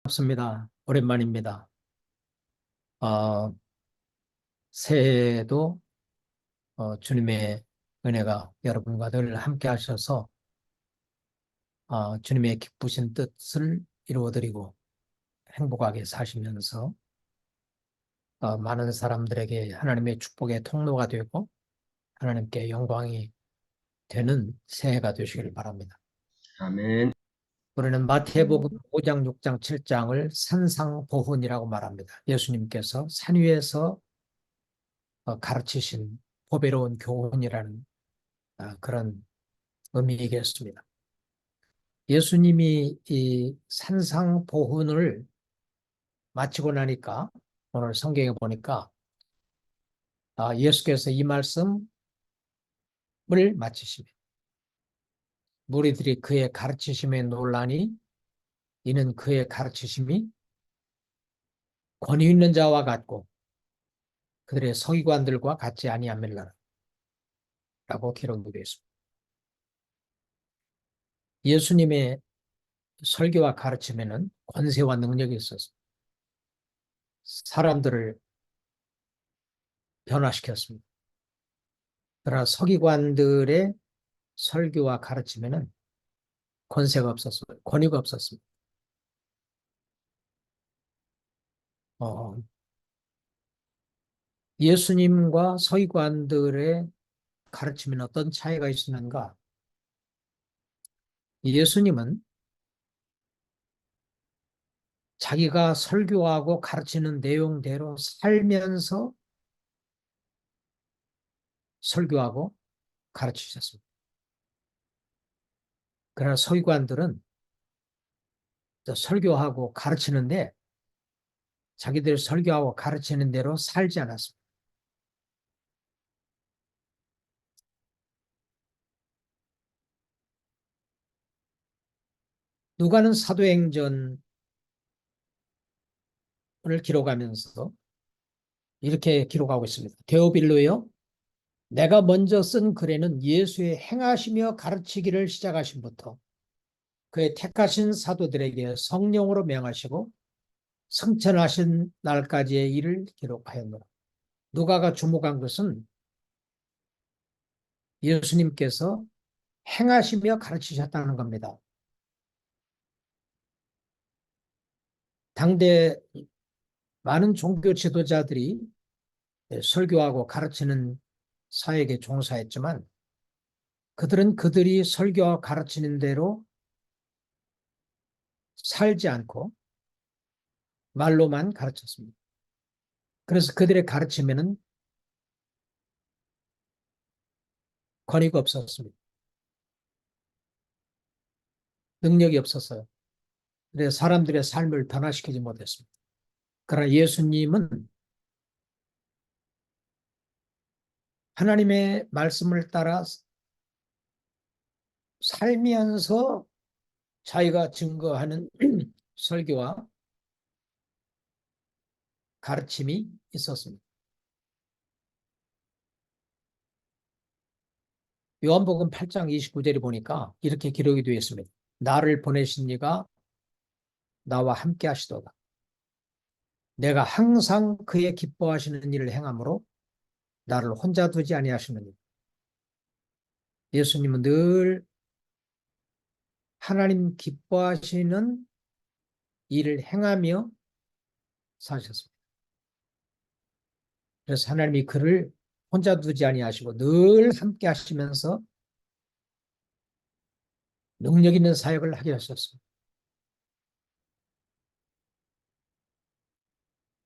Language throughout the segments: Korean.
반갑습니다. 오랜만입니다. 어, 새해에도 주님의 은혜가 여러분과 늘 함께 하셔서 주님의 기쁘신 뜻을 이루어드리고 행복하게 사시면서 많은 사람들에게 하나님의 축복의 통로가 되고 하나님께 영광이 되는 새해가 되시길 바랍니다. 아멘. 우리는 마태복음 5장, 6장, 7장을 산상보훈이라고 말합니다. 예수님께서 산 위에서 가르치신 보배로운 교훈이라는 그런 의미이겠습니다. 예수님이 이 산상보훈을 마치고 나니까 오늘 성경에 보니까 예수께서 이 말씀을 마치시며 무리들이 그의 가르치심에 놀라니 이는 그의 가르치심이 권위 있는 자와 같고 그들의 서기관들과 같지 아니함일라 라고 기록되어 있습니다. 예수님의 설교와 가르침에는 권세와 능력이 있어서 사람들을 변화시켰습니다. 그러나 서기관들의 설교와 가르침에는 권세가 없었어요. 권위가 없었습니다. 어, 예수님과 서기관들의 가르침에는 어떤 차이가 있었는가? 예수님은 자기가 설교하고 가르치는 내용대로 살면서 설교하고 가르치셨습니다. 그러나 서기관들은 설교하고 가르치는데 자기들 설교하고 가르치는 대로 살지 않았습니다. 누가는 사도행전을 기록하면서 이렇게 기록하고 있습니다. 데오빌로요, 내가 먼저 쓴 글에는 예수의 행하시며 가르치기를 시작하신부터 그의 택하신 사도들에게 성령으로 명하시고 승천하신 날까지의 일을 기록하였노라. 누가가 주목한 것은 예수님께서 행하시며 가르치셨다는 겁니다. 당대 많은 종교 지도자들이 설교하고 가르치는 사역에 종사했지만 그들은 그들이 설교와 가르치는 대로 살지 않고 말로만 가르쳤습니다. 그래서 그들의 가르침에는 권위가 없었습니다. 능력이 없었어요. 그래서 사람들의 삶을 변화시키지 못했습니다. 그러나 예수님은 하나님의 말씀을 따라 살면서 자기가 증거하는 설교와 가르침이 있었습니다. 요한복음 8장 29절에 보니까 이렇게 기록이 되어 있습니다. 나를 보내신 이가 나와 함께 하시도다. 내가 항상 그의 기뻐하시는 일을 행함으로 나를 혼자 두지 아니하시느니. 예수님은 늘 하나님 기뻐하시는 일을 행하며 사셨습니다. 그래서 하나님이 그를 혼자 두지 아니하시고 늘 함께 하시면서 능력 있는 사역을 하게 하셨습니다.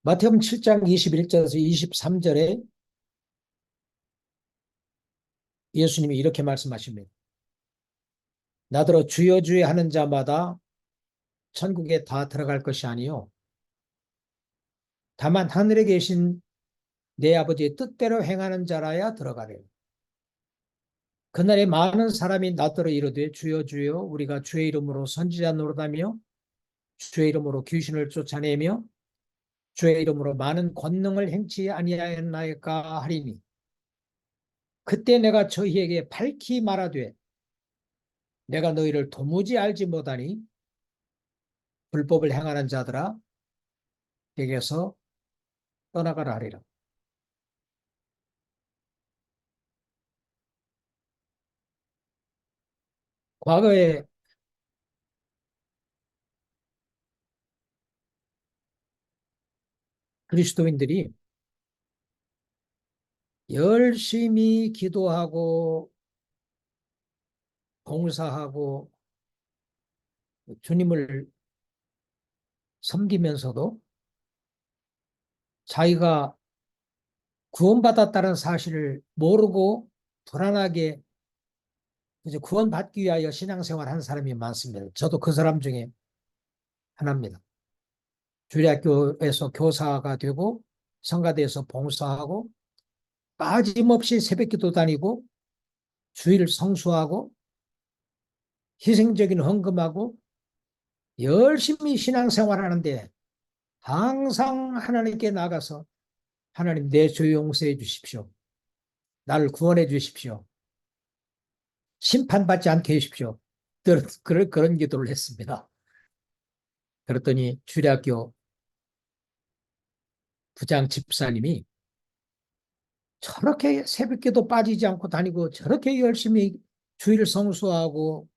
마태복음 7장 21절에서 23절에 예수님이 이렇게 말씀하십니다. 나더러 주여 주여 하는 자마다 천국에 다 들어갈 것이 아니요 다만 하늘에 계신 내 아버지의 뜻대로 행하는 자라야 들어가래요. 그날에 많은 사람이 나더러 이르되 주여 주여 우리가 주의 이름으로 선지자 노릇하며 주의 이름으로 귀신을 쫓아내며 주의 이름으로 많은 권능을 행치 아니하였나이까 하리니 그때 내가 저희에게 밝히 말하되 내가 너희를 도무지 알지 못하니 불법을 행하는 자들아 에게서 떠나가라 하리라. 과거에 그리스도인들이 열심히 기도하고 봉사하고 주님을 섬기면서도 자기가 구원받았다는 사실을 모르고 불안하게 이제 구원받기 위하여 신앙생활 하는 사람이 많습니다. 저도 그 사람 중에 하나입니다. 주일학교에서 교사가 되고 성가대에서 봉사하고 빠짐없이 새벽기도 다니고 주일 성수하고 희생적인 헌금하고 열심히 신앙생활하는데 항상 하나님께 나가서 하나님 내 죄 용서해 주십시오. 나를 구원해 주십시오. 심판받지 않게 해주십시오. 그런 기도를 했습니다. 그랬더니 주일학교 부장 집사님이 저렇게 새벽기도 빠지지 않고 다니고 저렇게 열심히 주일 성수하고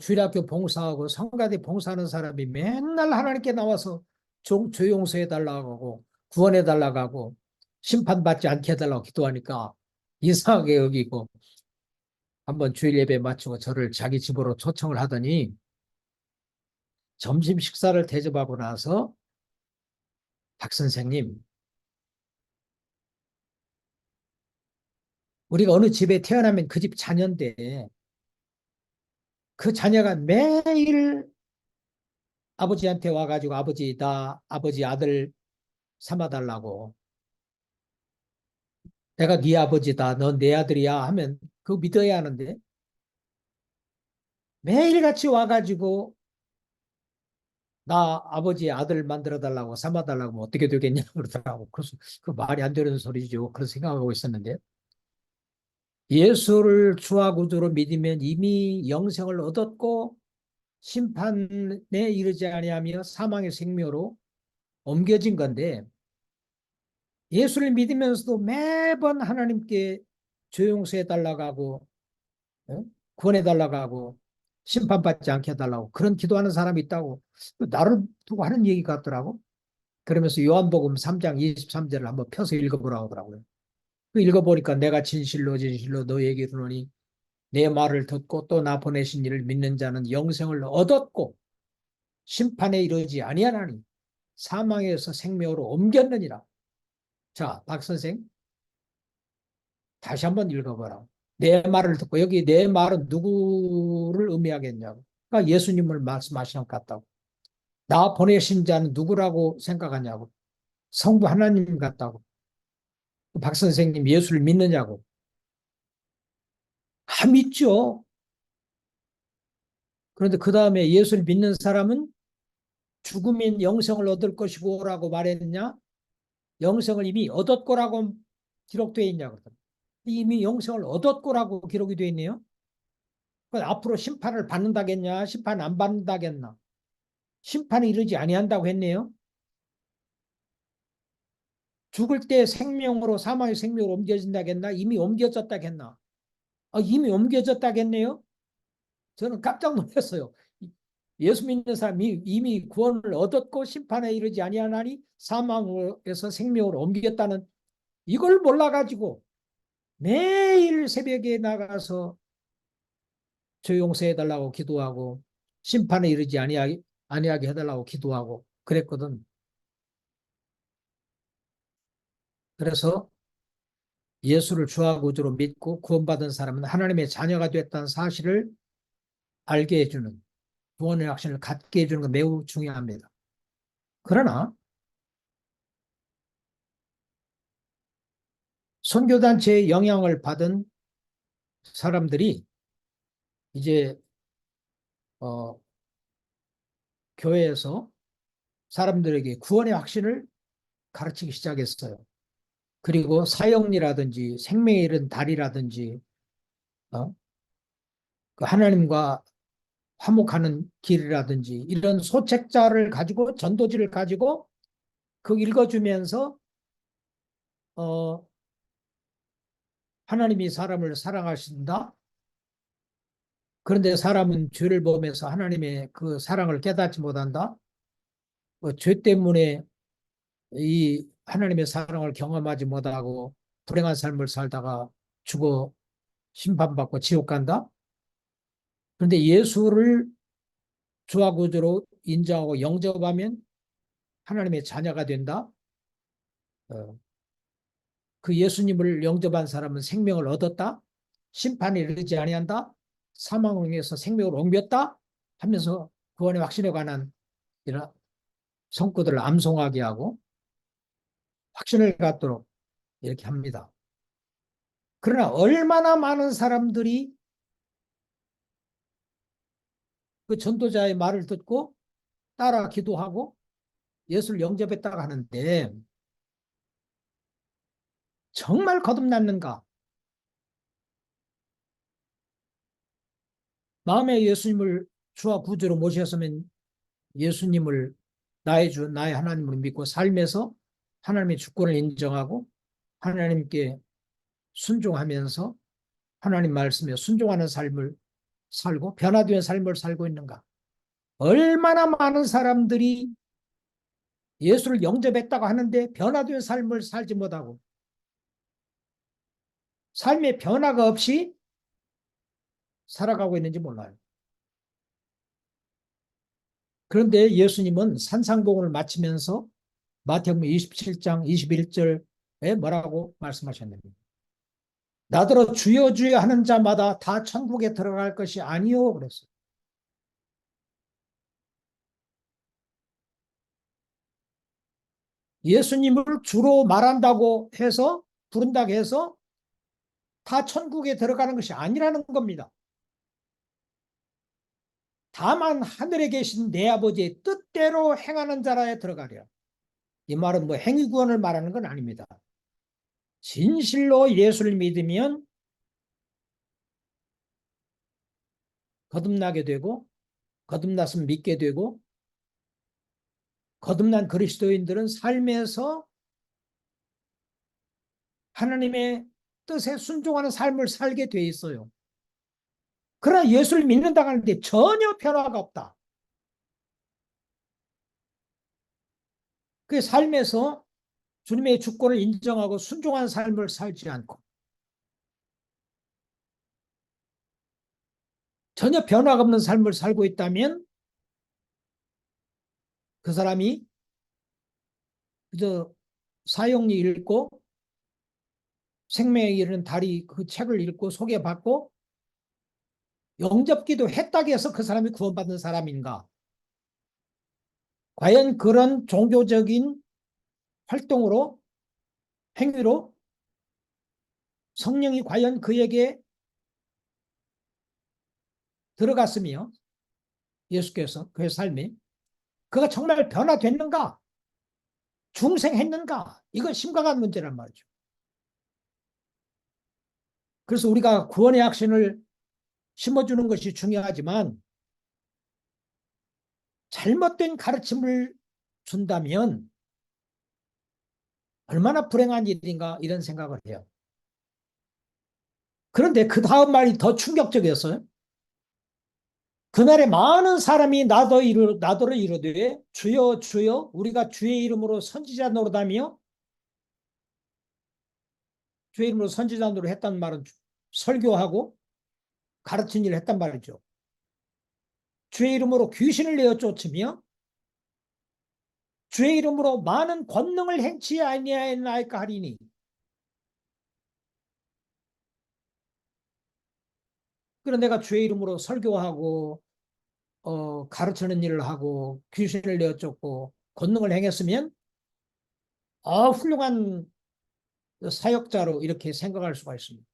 주일학교 봉사하고 성가대 봉사하는 사람이 맨날 하나님께 나와서 죄 용서해 달라고 하고 구원해 달라고 하고 심판받지 않게 해달라고 기도하니까 이상하게 여기고 한번 주일 예배 마치고 저를 자기 집으로 초청을 하더니 점심 식사를 대접하고 나서 박 선생님, 우리가 어느 집에 태어나면 그 집 자녀인데 그 자녀가 매일 아버지한테 와가지고 아버지 나 아버지 아들 삼아달라고 내가 네 아버지다 넌 내 아들이야 하면 그거 믿어야 하는데 매일같이 와가지고 나 아버지 아들 만들어 달라고 삼아 달라고 하면 어떻게 되겠냐 그러더라고. 그래서 그 말이 안 되는 소리죠. 그런 생각하고 있었는데 예수를 주와 구주로 믿으면 이미 영생을 얻었고 심판에 이르지 아니하며 사망의 생명으로 옮겨진 건데 예수를 믿으면서도 매번 하나님께 죄 용서해 달라고 하고 구원해 달라고 하고 심판받지 않게 해달라고 그런 기도하는 사람이 있다고 나를 두고 하는 얘기 같더라고. 그러면서 요한복음 3장 23절을 한번 펴서 읽어보라고 하더라고요. 그 읽어보니까 내가 진실로 진실로 너에게 이르노니 내 말을 듣고 또 나 보내신 이를 믿는 자는 영생을 얻었고 심판에 이르지 아니하나니 사망에서 생명으로 옮겼느니라. 자, 박 선생 다시 한번 읽어보라고. 내 말을 듣고 여기 내 말은 누구를 의미하겠냐고. 그러니까 예수님을 말씀하시는 것 같다고. 나 보내신 자는 누구라고 생각하냐고. 성부 하나님 같다고. 박 선생님 예수를 믿느냐고. 다 믿죠. 그런데 그 다음에 예수를 믿는 사람은 죽으면 영생을 얻을 것이고 라고 말했느냐? 영생을 이미 얻었고라고 기록되어 있냐고. 이미 영생을 얻었고라고 기록이 되어 있네요. 앞으로 심판을 받는다겠냐? 심판 안 받는다겠나? 심판에 이르지 아니한다고 했네요. 죽을 때 생명으로 사망의 생명으로 옮겨진다겠나? 이미 옮겨졌다겠나? 이미 옮겨졌다겠네요. 저는 깜짝 놀랐어요. 예수 믿는 사람이 이미 구원을 얻었고 심판에 이르지 아니하나니 사망에서 생명으로 옮겼다는 이걸 몰라가지고 매일 새벽에 나가서 죄 용서해달라고 기도하고 심판에 이르지 아니하게 해달라고 기도하고 그랬거든. 그래서 예수를 주와 구주로 믿고 구원받은 사람은 하나님의 자녀가 됐다는 사실을 알게 해주는 구원의 확신을 갖게 해주는 건 매우 중요합니다. 그러나 선교단체의 영향을 받은 사람들이 이제 교회에서 사람들에게 구원의 확신을 가르치기 시작했어요. 그리고 사형리라든지 생명에 이른 달이라든지 그 하나님과 화목하는 길이라든지 이런 소책자를 가지고 전도지를 가지고 그 읽어주면서 어, 하나님이 사람을 사랑하신다. 그런데 사람은 죄를 범해서 하나님의 그 사랑을 깨닫지 못한다. 죄 때문에 이 하나님의 사랑을 경험하지 못하고 불행한 삶을 살다가 죽어 심판받고 지옥 간다. 그런데 예수를 주와 구주로 인정하고 영접하면 하나님의 자녀가 된다. 어, 그 예수님을 영접한 사람은 생명을 얻었다. 심판에 이르지 아니한다. 사망에서 생명을 옮겼다 하면서 구원의 확신에 관한 이런 성구들을 암송하게 하고 확신을 갖도록 이렇게 합니다. 그러나 얼마나 많은 사람들이 그 전도자의 말을 듣고 따라 기도하고 예수를 영접했다고 하는데 정말 거듭났는가? 마음에 예수님을 주와 구주로 모셨으면 예수님을 나의 주, 나의 하나님으로 믿고 삶에서 하나님의 주권을 인정하고 하나님께 순종하면서 하나님 말씀에 순종하는 삶을 살고 변화된 삶을 살고 있는가? 얼마나 많은 사람들이 예수를 영접했다고 하는데 변화된 삶을 살지 못하고 삶의 변화가 없이 살아가고 있는지 몰라요. 그런데 예수님은 산상복음을 마치면서 마태복음 27장 21절에 뭐라고 말씀하셨느냐? 나더러 주여 주여 하는 자마다 다 천국에 들어갈 것이 아니요 그랬어요. 예수님을 주로 말한다고 해서 부른다고 해서 다 천국에 들어가는 것이 아니라는 겁니다. 다만 하늘에 계신 내 아버지의 뜻대로 행하는 자라에 들어가랴. 이 말은 뭐 행위구원을 말하는 건 아닙니다. 진실로 예수를 믿으면 거듭나게 되고 거듭났으면 믿게 되고 거듭난 그리스도인들은 삶에서 하나님의 뜻에 순종하는 삶을 살게 돼 있어요. 그러나 예수를 믿는다고 하는데 전혀 변화가 없다. 그 삶에서 주님의 주권을 인정하고 순종한 삶을 살지 않고 전혀 변화가 없는 삶을 살고 있다면 그 사람이 그저 사형리 읽고 생명에 이르는 다리 그 책을 읽고 소개받고 영접기도 했다고 해서 그 사람이 구원받는 사람인가? 과연 그런 종교적인 활동으로 행위로 성령이 과연 그에게 들어갔으며 예수께서 그의 삶에 그가 정말 변화됐는가? 중생했는가? 이건 심각한 문제란 말이죠. 그래서 우리가 구원의 확신을 심어주는 것이 중요하지만 잘못된 가르침을 준다면 얼마나 불행한 일인가 이런 생각을 해요. 그런데 그 다음 말이 더 충격적이었어요. 그날에 많은 사람이 나더러 이르되 주여 주여 우리가 주의 이름으로 선지자 노릇하며 주의 이름으로 선지자 노릇 했단 말은 설교하고 가르친 일을 했단 말이죠. 주의 이름으로 귀신을 내어 쫓으며 주의 이름으로 많은 권능을 행치 아니하였나이까 하리니 그래 내가 주의 이름으로 설교하고 가르치는 일을 하고 귀신을 내어 쫓고 권능을 행했으면 훌륭한 사역자로 이렇게 생각할 수가 있습니다.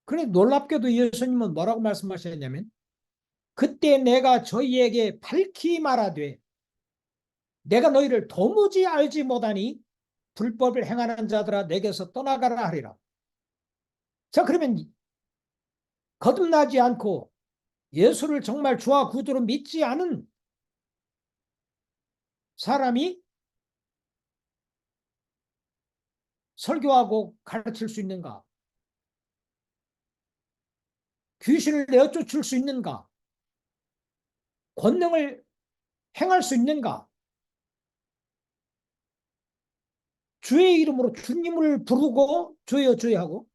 그런데 놀랍게도 예수님은 뭐라고 말씀하셨냐면 그때 내가 저희에게 밝히 말하되 내가 너희를 도무지 알지 못하니 불법을 행하는 자들아 내게서 떠나가라 하리라. 자 그러면 거듭나지 않고 예수를 정말 주와 구주로 믿지 않은 사람이 설교하고 가르칠 수 있는가? 귀신을 내어쫓을 수 있는가? 권능을 행할 수 있는가? 주의 이름으로 주님을 부르고 주여 주여 하고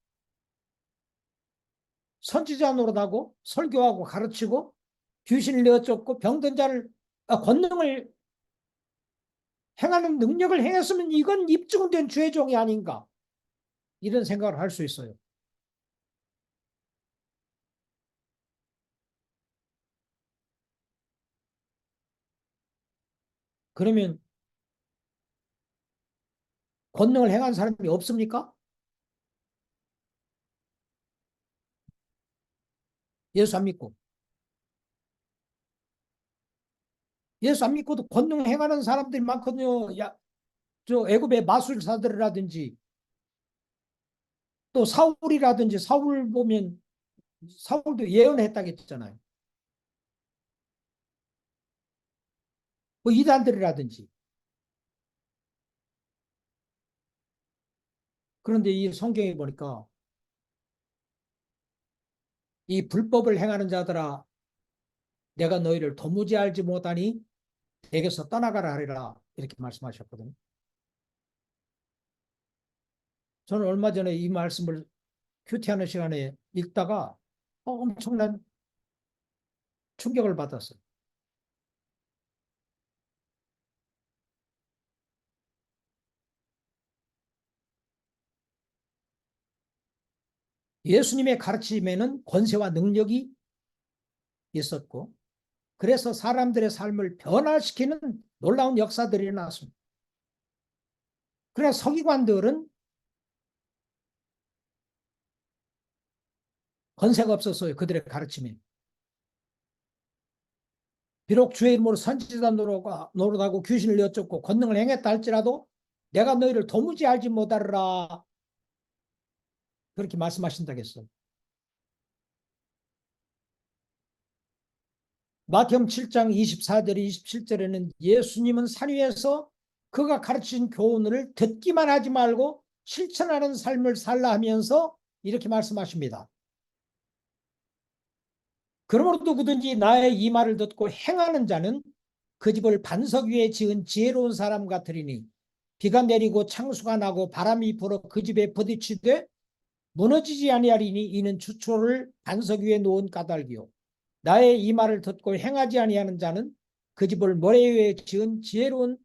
선지자 노릇하고 설교하고 가르치고 귀신을 내어쫓고 병든 자를 권능을 행하는 능력을 행했으면 이건 입증된 주의 종이 아닌가? 이런 생각을 할 수 있어요. 그러면 권능을 행한 사람이 없습니까? 예수 안 믿고. 예수 안 믿고도 권능 행하는 사람들이 많거든요. 야, 저 애굽의 마술사들이라든지 또 사울이라든지 사울 보면 사울도 예언했다겠잖아요. 뭐 이단들이라든지. 그런데 이 성경에 보니까 이 불법을 행하는 자들아 내가 너희를 도무지 알지 못하니 내게서 떠나가라 하리라 이렇게 말씀하셨거든요. 저는 얼마 전에 이 말씀을 큐티하는 시간에 읽다가 엄청난 충격을 받았어요. 예수님의 가르침에는 권세와 능력이 있었고 그래서 사람들의 삶을 변화시키는 놀라운 역사들이 일어났습니다. 그러나 서기관들은 권세가 없었어요. 그들의 가르침에. 비록 주의 이름으로 선지자 노릇하고 귀신을 여쭙고 권능을 행했다 할지라도 내가 너희를 도무지 알지 못하리라 그렇게 말씀하신다겠어요. 마태복음 7장 24절 27절에는 예수님은 산 위에서 그가 가르친 교훈을 듣기만 하지 말고 실천하는 삶을 살라 하면서 이렇게 말씀하십니다. 그러므로 누구든지 나의 이 말을 듣고 행하는 자는 그 집을 반석 위에 지은 지혜로운 사람 같으리니 비가 내리고 창수가 나고 바람이 불어 그 집에 부딪히되 무너지지 아니하리니 이는 주초를 반석 위에 놓은 까닭이요 나의 이 말을 듣고 행하지 아니하는 자는 그 집을 모래 위에 지은 지혜로운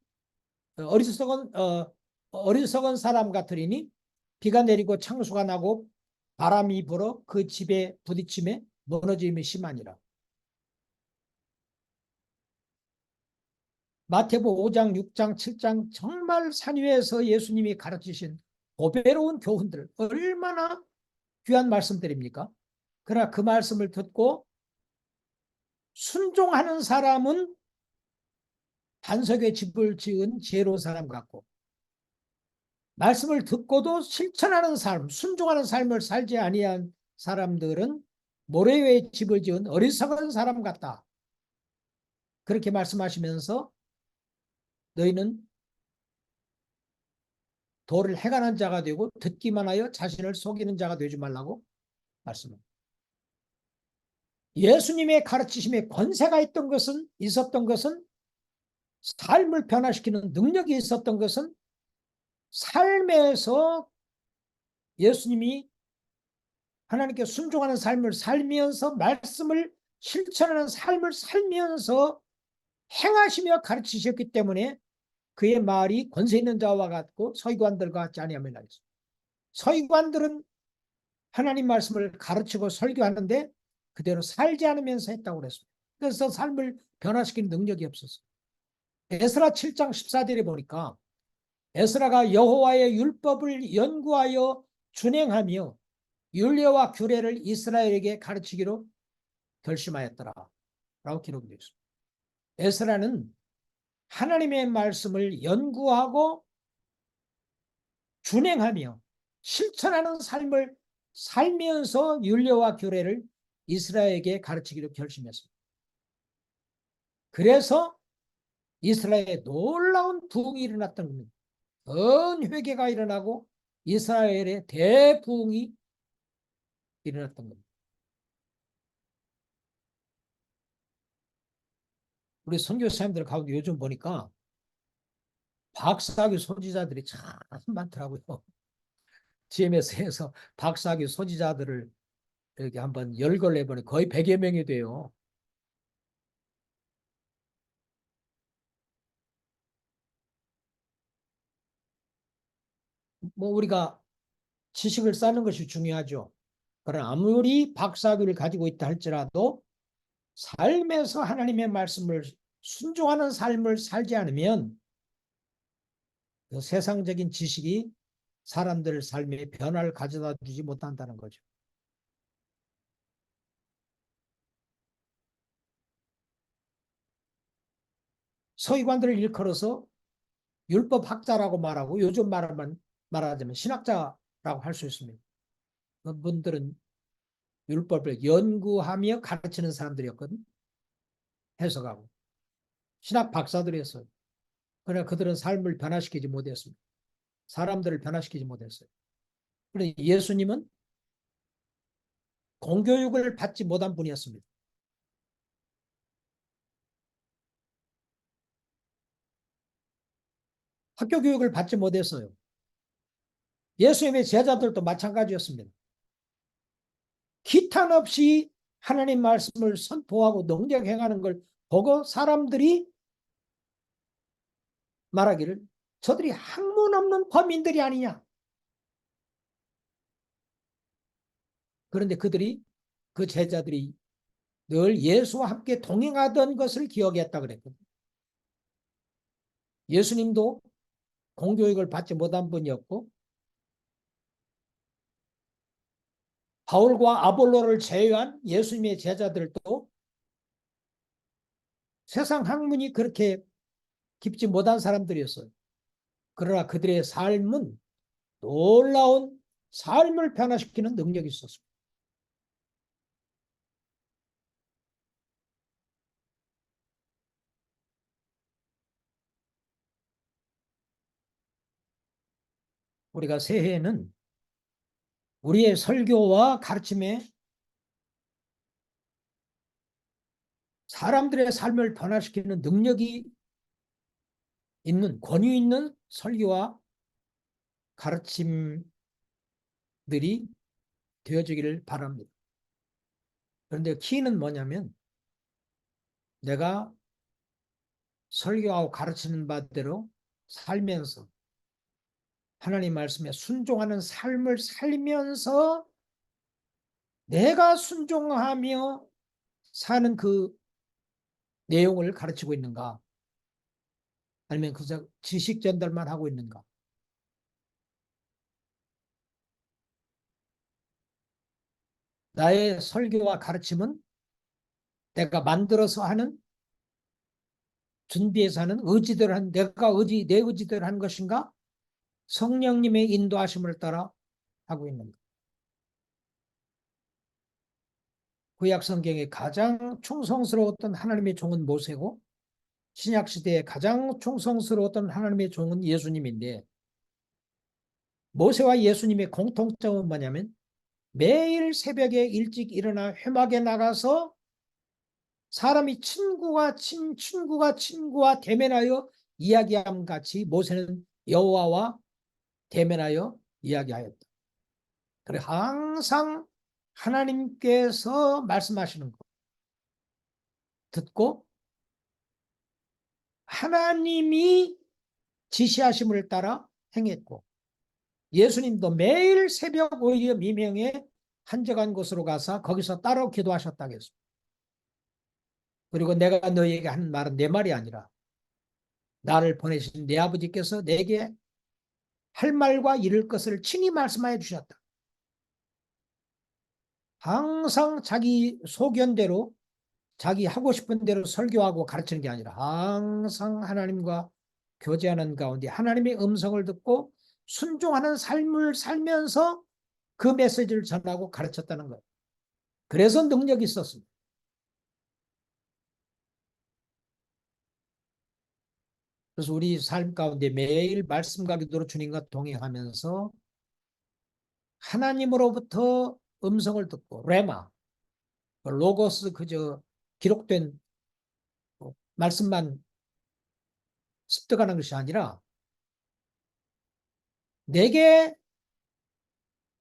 어리석은 사람 같으리니 비가 내리고 창수가 나고 바람이 불어 그 집에 부딪힘에 무너짐이 심하니라. 마태복음 5장, 6장, 7장 정말 산 위에서 예수님이 가르치신 보배로운 교훈들 얼마나 귀한 말씀들입니까? 그러나 그 말씀을 듣고 순종하는 사람은 반석에 집을 지은 지혜로운 사람 같고 말씀을 듣고도 실천하는 삶, 순종하는 삶을 살지 아니한 사람들은 모래 위에 집을 지은 어리석은 사람 같다. 그렇게 말씀하시면서 너희는 도를 행하는 자가 되고 듣기만 하여 자신을 속이는 자가 되지 말라고 말씀합니다. 예수님의 가르치심에 권세가 있었던 것은 삶을 변화시키는 능력이 있었던 것은 삶에서 예수님이 하나님께 순종하는 삶을 살면서 말씀을 실천하는 삶을 살면서 행하시며 가르치셨기 때문에 그의 말이 권세 있는 자와 같고 서기관들과 같지 아니하며 서기관들은 하나님 말씀을 가르치고 설교하는데 그대로 살지 않으면서 했다고 그랬습니다. 그래서 삶을 변화시키는 능력이 없었어요. 에스라 7장 14절에 보니까 에스라가 여호와의 율법을 연구하여 준행하며 율례와 규례를 이스라엘에게 가르치기로 결심하였더라 라고 기록되어 있습니다. 에스라는 하나님의 말씀을 연구하고 준행하며 실천하는 삶을 살면서 율례와 규례를 이스라엘에게 가르치기로 결심했습니다. 그래서 이스라엘에 놀라운 부흥이 일어났던 겁니다. 큰 회개가 일어나고 이스라엘의 대부흥이 일어났던 겁니다. 우리 선교사님들 가운데 요즘 보니까 박사학위 소지자들이 참 많더라고요. GMS에서 박사학위 소지자들을 이렇게 한번 열거를 해보니 거의 100여 명이 돼요. 뭐 우리가 지식을 쌓는 것이 중요하죠. 그러나 아무리 박사학위를 가지고 있다 할지라도 삶에서 하나님의 말씀을 순종하는 삶을 살지 않으면 그 세상적인 지식이 사람들 삶에 변화를 가져다 주지 못한다는 거죠. 서기관들을 일컬어서 율법학자라고 말하고 요즘 말하자면 신학자라고 할 수 있습니다. 그분들은 율법을 연구하며 가르치는 사람들이었거든. 해석하고. 신학 박사들이었어요. 그러나 그들은 삶을 변화시키지 못했습니다. 사람들을 변화시키지 못했어요. 그런데 예수님은 공교육을 받지 못한 분이었습니다. 학교 교육을 받지 못했어요. 예수님의 제자들도 마찬가지였습니다. 기탄 없이 하나님 말씀을 선포하고 능력 행하는 걸 보고 사람들이 말하기를 저들이 학문 없는 범인들이 아니냐. 그런데 그 제자들이 늘 예수와 함께 동행하던 것을 기억했다 그랬거든요. 예수님도 공교육을 받지 못한 분이었고 바울과 아볼로를 제외한 예수님의 제자들도 세상 학문이 그렇게 깊지 못한 사람들이었어요. 그러나 그들의 삶은 놀라운 삶을 변화시키는 능력이 있었습니다. 우리가 새해에는 우리의 설교와 가르침에 사람들의 삶을 변화시키는 능력이 있는 권위 있는 설교와 가르침들이 되어지기를 바랍니다. 그런데 키는 뭐냐면 내가 설교하고 가르치는 바대로 살면서 하나님 말씀에 순종하는 삶을 살면서 내가 순종하며 사는 그 내용을 가르치고 있는가 아니면 그저 지식 전달만 하고 있는가. 나의 설교와 가르침은 내가 만들어서 하는 준비해서 하는 의지대로 한 내 의지대로 한 것인가 성령님의 인도하심을 따라 하고 있는가. 구약 성경에 가장 충성스러웠던 하나님의 종은 모세고 신약 시대에 가장 충성스러웠던 하나님의 종은 예수님인데 모세와 예수님의 공통점은 뭐냐면 매일 새벽에 일찍 일어나 회막에 나가서 사람이 친구와 대면하여 이야기함 같이 모세는 여호와와 대면하여 이야기하였다. 그래 항상 하나님께서 말씀하시는 거 듣고 하나님이 지시하심을 따라 행했고 예수님도 매일 새벽 오히려 미명에 한적한 곳으로 가서 거기서 따로 기도하셨다고 했습니다. 그리고 내가 너에게 한 말은 내 말이 아니라 나를 보내신 내 아버지께서 내게 할 말과 이룰 것을 친히 말씀하여 주셨다. 항상 자기 소견대로 자기 하고 싶은 대로 설교하고 가르치는 게 아니라 항상 하나님과 교제하는 가운데 하나님의 음성을 듣고 순종하는 삶을 살면서 그 메시지를 전하고 가르쳤다는 거예요. 그래서 능력이 있었습니다. 그래서 우리 삶 가운데 매일 말씀과 기도로 주님과 동행하면서 하나님으로부터 음성을 듣고 레마, 로고스 그저 기록된 말씀만 습득하는 것이 아니라 내게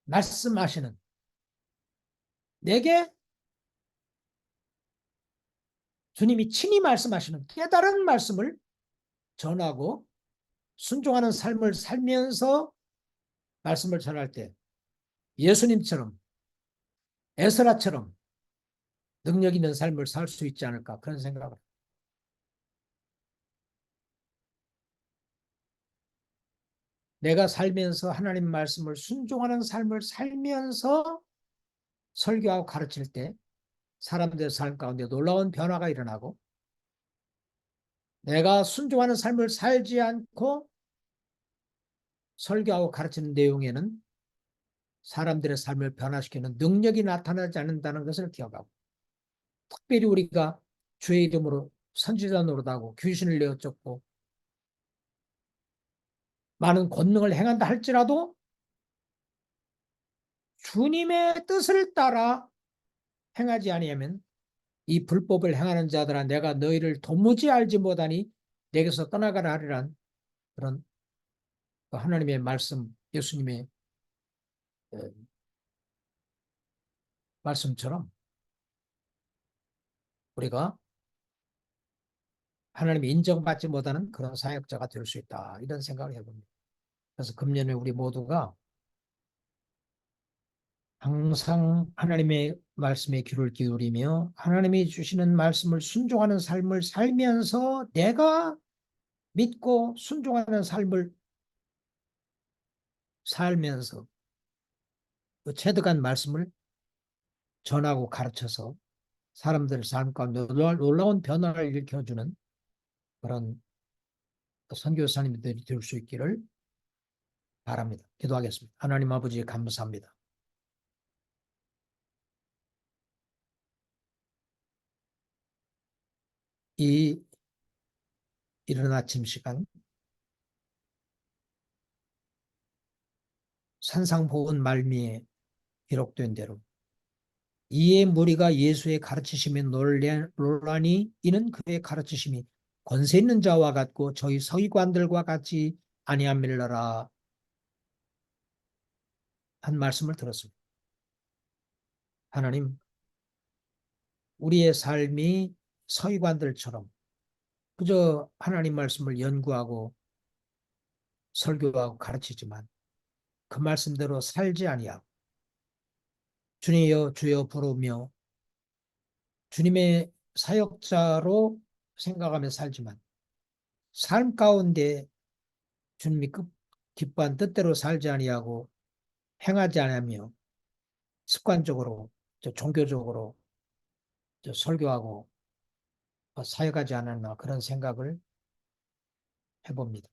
말씀하시는, 내게 주님이 친히 말씀하시는 깨달은 말씀을 전하고 순종하는 삶을 살면서 말씀을 전할 때 예수님처럼 에스라처럼 능력 있는 삶을 살 수 있지 않을까 그런 생각을. 내가 살면서 하나님 말씀을 순종하는 삶을 살면서 설교하고 가르칠 때 사람들의 삶 가운데 놀라운 변화가 일어나고, 내가 순종하는 삶을 살지 않고 설교하고 가르치는 내용에는 사람들의 삶을 변화시키는 능력이 나타나지 않는다는 것을 기억하고, 특별히 우리가 주의 이름으로 선지자 노릇하고 귀신을 내어 쫓고 많은 권능을 행한다 할지라도 주님의 뜻을 따라 행하지 아니하면 이 불법을 행하는 자들아 내가 너희를 도무지 알지 못하니 내게서 떠나가라 하리란 그런 하나님의 말씀, 예수님의 말씀처럼 우리가 하나님이 인정받지 못하는 그런 사역자가 될 수 있다 이런 생각을 해봅니다. 그래서 금년에 우리 모두가 항상 하나님의 말씀에 귀를 기울이며 하나님이 주시는 말씀을 순종하는 삶을 살면서 내가 믿고 순종하는 삶을 살면서 그 체득한 말씀을 전하고 가르쳐서 사람들 삶 가운데 놀라운 변화를 일으켜주는 그런 선교사님들이 될 수 있기를 바랍니다. 기도하겠습니다. 하나님 아버지 감사합니다. 이 이른 아침 시간 산상보훈 말미에 기록된 대로 이에 무리가 예수의 가르치심에 논란이 이는 그의 가르치심이 권세 있는 자와 같고 저희 서기관들과 같이 아니함일러라 한 말씀을 들었습니다. 하나님, 우리의 삶이 서기관들처럼 그저 하나님 말씀을 연구하고 설교하고 가르치지만 그 말씀대로 살지 아니하고 주님이여 주여 부르며 주님의 사역자로 생각하며 살지만 삶 가운데 주님이 기뻐한 뜻대로 살지 아니하고 행하지 않으며 습관적으로 종교적으로 설교하고 사역하지 않았나 그런 생각을 해봅니다.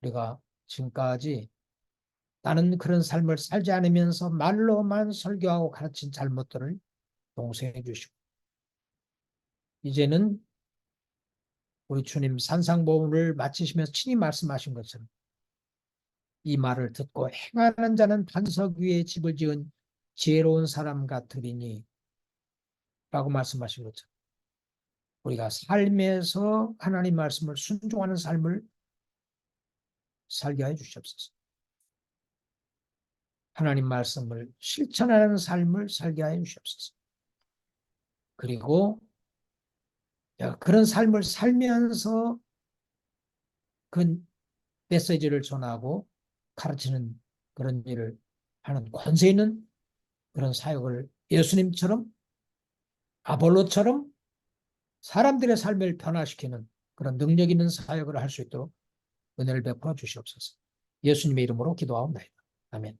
우리가 지금까지 나는 그런 삶을 살지 않으면서 말로만 설교하고 가르친 잘못들을 용서해 주시고 이제는 우리 주님 산상보훈을 마치시면서 친히 말씀하신 것처럼 이 말을 듣고 행하는 자는 반석 위에 집을 지은 지혜로운 사람 같으리니 라고 말씀하신 것처럼 우리가 삶에서 하나님 말씀을 순종하는 삶을 살게 해 주시옵소서. 하나님 말씀을 실천하는 삶을 살게 해 주시옵소서. 그리고 그런 삶을 살면서 그 메시지를 전하고 가르치는 그런 일을 하는 권세 있는 그런 사역을 예수님처럼 아볼로처럼 사람들의 삶을 변화시키는 그런 능력 있는 사역을 할 수 있도록 은혜를 베풀어 주시옵소서. 예수님의 이름으로 기도하옵나이다. 아멘.